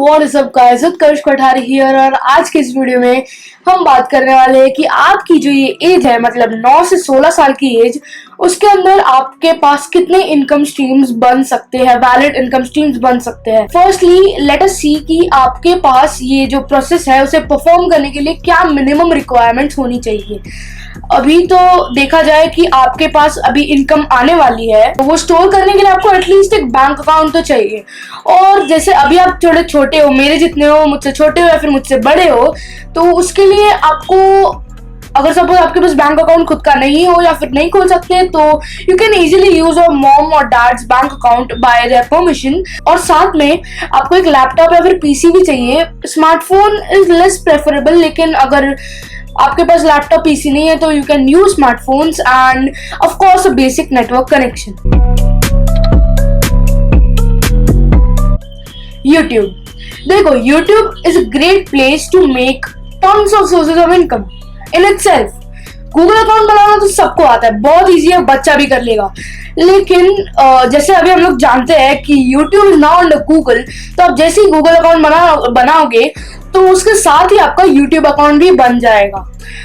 What is up guys, Utkarsh Kothari here. और आज के इस वीडियो में हम बात करने वाले हैं कि आपकी जो ये एज है, मतलब 9 से 16 साल की एज, उसके अंदर आपके पास कितने इनकम स्ट्रीम्स बन सकते हैं, वैलिड इनकम स्ट्रीम्स बन सकते हैं। फर्स्टली लेट अस सी कि आपके पास ये जो प्रोसेस है उसे परफॉर्म करने के लिए क्या मिनिमम रिक्वायरमेंट्स होनी चाहिए। अभी तो देखा जाए कि आपके पास अभी इनकम आने वाली है, तो वो स्टोर करने के लिए आपको एटलीस्ट एक बैंक अकाउंट तो चाहिए। और जैसे अभी आप थोड़े छोटे हो, मेरे जितने हो, मुझसे छोटे हो या फिर मुझसे बड़े हो, तो उसके लिए आपको, अगर सपोज आपके पास बैंक अकाउंट खुद का नहीं हो या फिर नहीं खोल सकते, तो you can easily use your mom और dad's bank account by their permission. और साथ में आपको एक लैपटॉप या फिर पीसी भी चाहिए। स्मार्टफोन इज लेस प्रेफरेबल, लेकिन अगर आपके पास लैपटॉप पीसी नहीं है तो you can use smartphones and of course a basic network connection. YouTube, देखो YouTube is a great place to make tons of sources of income in itself. Google account बनाना तो सबको आता है, बहुत इजी है, बच्चा भी कर लेगा। लेकिन जैसे अभी हम लोग जानते हैं कि YouTube is now under Google, तो आप जैसे ही गूगल अकाउंट बनाओगे तो उसके साथ ही आपका यूट्यूब अकाउंट भी बन जाएगा।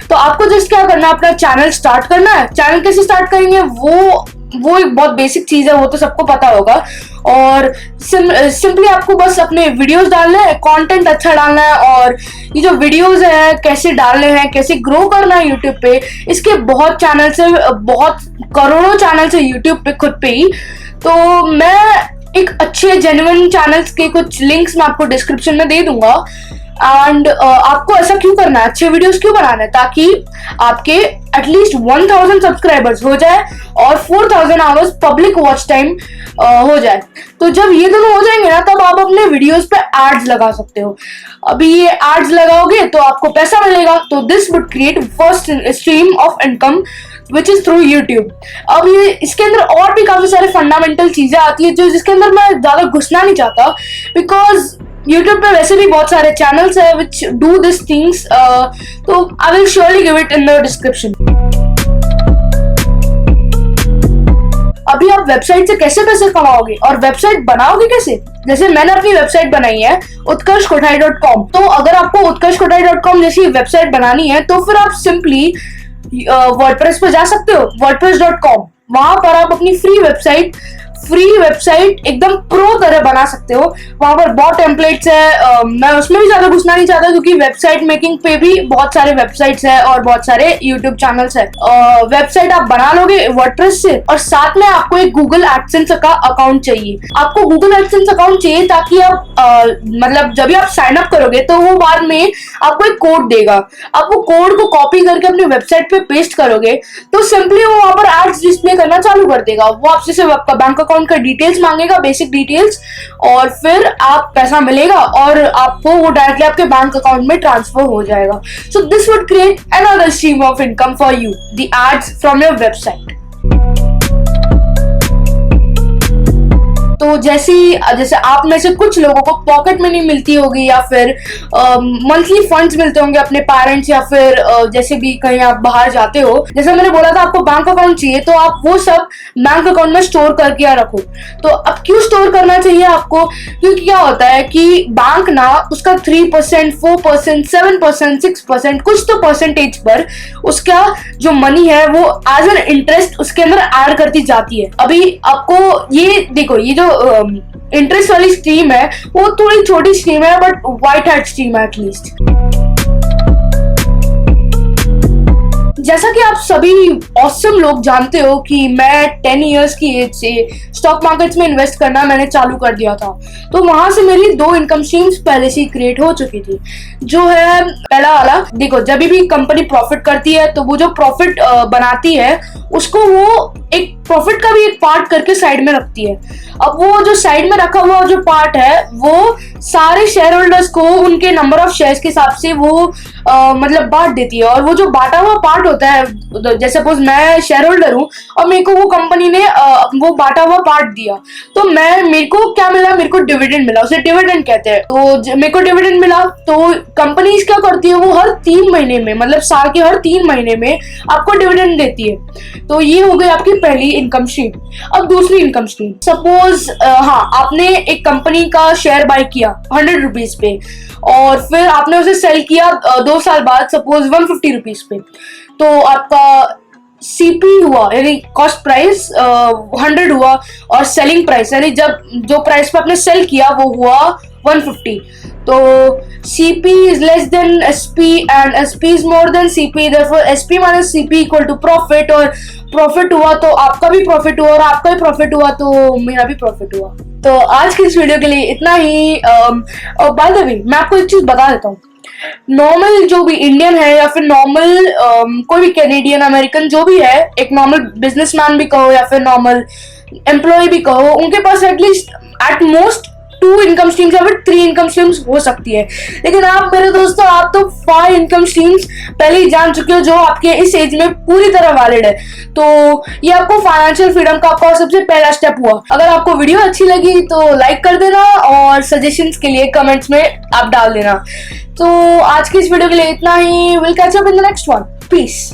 तो आपको जस्ट क्या करना है, अपना चैनल स्टार्ट करना है। चैनल कैसे स्टार्ट करेंगे, वो एक बहुत बेसिक चीज है, वो तो सबको पता होगा। और सिंपली आपको बस अपने वीडियोस डालना है, कंटेंट अच्छा डालना है, और ये जो वीडियोस है कैसे डालने हैं, कैसे ग्रो करना है यूट्यूब पे, इसके बहुत चैनल्स है, बहुत करोड़ों चैनल्स है यूट्यूब पे खुद पे ही। तो मैं एक अच्छे जेन्युइन चैनल्स के कुछ लिंक्स मैं आपको डिस्क्रिप्शन में दे दूंगा। एंड आपको ऐसा क्यों करना है, अच्छे वीडियोस क्यों बनाना है, ताकि आपके एटलीस्ट 1000 सब्सक्राइबर्स हो जाए और 4000 आवर्स पब्लिक वॉच टाइम हो जाए। तो जब ये दोनों हो जाएंगे ना, तब आप अपने वीडियोस पे एड्स लगा सकते हो। अभी ये एड्स लगाओगे तो आपको पैसा मिलेगा, तो this would create first stream of income which is through YouTube. अब ये इसके अंदर और भी काफी सारे फंडामेंटल चीजें आती है जिसके अंदर मैं ज्यादा घुसना नहीं चाहता, बिकॉज यूट्यूब पे वैसे भी बहुत सारे चैनल्स है विच डू दिस थिंग्स, तो I will surely give it in the description. अभी आप वेबसाइट से कैसे पैसे कमाओगे और वेबसाइट बनाओगे कैसे। जैसे मैंने अपनी वेबसाइट बनाई है utkarshkothari.com, तो अगर आपको utkarshkothari.com जैसी वेबसाइट बनानी है तो फिर आप सिंपली वर्डप्रेस पे जा सकते हो, wordpress.com। वहां पर आप अपनी फ्री वेबसाइट एकदम प्रो तरह बना सकते हो। वहां पर बहुत टेम्पलेट्स है, मैं उसमें भी ज्यादा घुसना नहीं चाहता, क्योंकि वेबसाइट मेकिंग पे भी बहुत सारे वेबसाइट्स है और बहुत सारे यूट्यूब चैनल्स है। वेबसाइट आप बना लोगे वर्डप्रेस से, और साथ में आपको एक गूगल एडसेंस का अकाउंट चाहिए। आपको गूगल एडसेंस अकाउंट चाहिए ताकि आप मतलब जब भी आप साइन अप करोगे तो वो बाद में आपको एक कोड देगा। आप वो कोड को कॉपी करके अपनी वेबसाइट पे पेस्ट करोगे तो सिंपली वो वहां पर एड्स डिस्प्ले करना चालू कर देगा। वो आपसे सिर्फ आपका बैंक अकाउंट का डिटेल्स मांगेगा, बेसिक डिटेल्स, और फिर आप पैसा मिलेगा और आपको वो डायरेक्टली आपके बैंक अकाउंट में ट्रांसफर हो जाएगा। So this would create another stream of income for you, the ads from your website. तो जैसे आप में से कुछ लोगों को पॉकेट मनी मिलती होगी या फिर मंथली फंड्स मिलते होंगे अपने पेरेंट्स, या फिर जैसे भी कहीं आप बाहर जाते हो, जैसे मैंने बोला था आपको बैंक अकाउंट चाहिए, तो आप वो सब बैंक अकाउंट में स्टोर करके रखो। तो अब क्यों स्टोर करना चाहिए आपको, क्योंकि क्या होता है कि बैंक ना उसका 3%, 4%, 7%, 6%, कुछ तो परसेंटेज पर उसका जो मनी है वो एज एन इंटरेस्ट उसके अंदर ऐड करती जाती है। अभी आपको ये देखो, ये जो इंटरेस्ट वाली स्ट्रीम है वो थोड़ी छोटी स्ट्रीम है, बट व्हाइट हैट स्ट्रीम है एटलीस्ट। जैसा कि आप सभी ऑसम लोग जानते हो कि मैं 10 इयर्स की एज से स्टॉक मार्केट्स में इन्वेस्ट करना मैंने चालू कर दिया था। तो वहां से मेरी 2 इनकम स्ट्रीम्स पहले से ही क्रिएट हो चुकी थी। जो है पहला वाला, देखो जब भी कंपनी प्रॉफिट करती है तो वो जो प्रॉफिट बनाती है उसको वो एक प्रॉफिट का भी एक पार्ट करके साइड में रखती है। अब वो जो साइड में रखा हुआ जो पार्ट है वो सारे शेयर होल्डर्स को उनके नंबर ऑफ शेयर्स के हिसाब से वो मतलब बांट देती है। और वो जो बांटा हुआ पार्ट होता है, जैसे सपोज मैं शेयर होल्डर हूँ और मेरे को वो कंपनी ने वो बांटा हुआ पार्ट दिया, तो मेरे को क्या मिला, मेरे को डिविडेंड मिला, उसे डिविडेंड कहते हैं। तो मेरे को डिविडेंड मिला, तो कंपनीज क्या करती है, वो हर 3 महीने में, मतलब साल के हर 3 महीने में आपको डिविडेंड देती है। तो ये हो गई आपकी पहली इनकम स्ट्रीम। अब दूसरी इनकम स्ट्रीम, सपोज हाँ, आपने एक कंपनी का शेयर बाय किया 100 रुपीज पे, और फिर आपने उसे सेल किया 2 साल बाद सपोज 150 रुपीज पे, तो आपका सीपी हुआ, यानी कॉस्ट प्राइस 100 हुआ, और सेलिंग प्राइस यानी जब जो प्राइस पे आपने सेल किया वो हुआ 150। तो CP is less than SP and SP is more than CP, therefore SP minus CP equal to profit, और प्रॉफिट हुआ तो आपका भी प्रॉफिट हुआ, और आपका भी प्रॉफिट हुआ तो मेरा भी प्रॉफिट हुआ। तो आज की इस वीडियो के लिए इतना ही। और बाय द वे मैं आपको एक चीज बता देता हूँ, नॉर्मल जो भी इंडियन है या फिर नॉर्मल कोई भी कैनेडियन अमेरिकन जो भी है, एक नॉर्मल बिजनेसमैन भी कहो या फिर नॉर्मल एम्प्लॉय भी कहो, उनके पास at least at most 2 income streams या फिर 3 इनकम स्ट्रीम्स हो सकती है। लेकिन आप मेरे दोस्तों, आप तो 5 इनकम स्ट्रीम्स पहले ही जान चुके हो, जो आपके इस एज में पूरी तरह वैलिड है। तो ये आपको फाइनेंशियल फ्रीडम का आपका सबसे पहला स्टेप हुआ। अगर आपको वीडियो अच्छी लगी तो लाइक कर देना, और सजेशंस के लिए कमेंट्स में आप डाल देना। तो आज की इस वीडियो के लिए इतना ही। Will catch up in the next one. Piece.